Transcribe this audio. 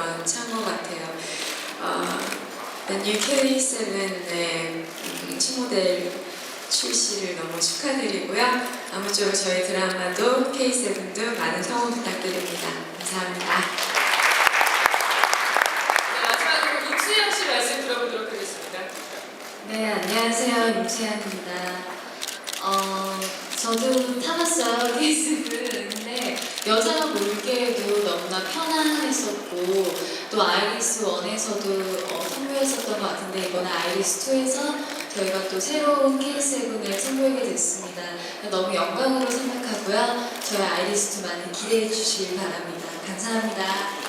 그런 차인 것 같아요. K7의 신모델 출시를 너무 축하드리고요. 아무쪼록 저희 드라마도 K7도 많은 성원 부탁드립니다. 감사합니다. 네, 마지막으로 임수영 씨 말씀 들어보도록 하겠습니다. 네, 안녕하세요. 임채연입니다. 저도 타봤어요, K7. 근데 여자가 몰기에도 너무나 편안했었고, 또 아이리스 1에서도 선보였었던 것 같은데, 이번에 아이리스 2에서 저희가 또 새로운 K7을 선보이게 됐습니다. 너무 영광으로 생각하고요. 저희 아이리스 2 많이 기대해 주시길 바랍니다. 감사합니다.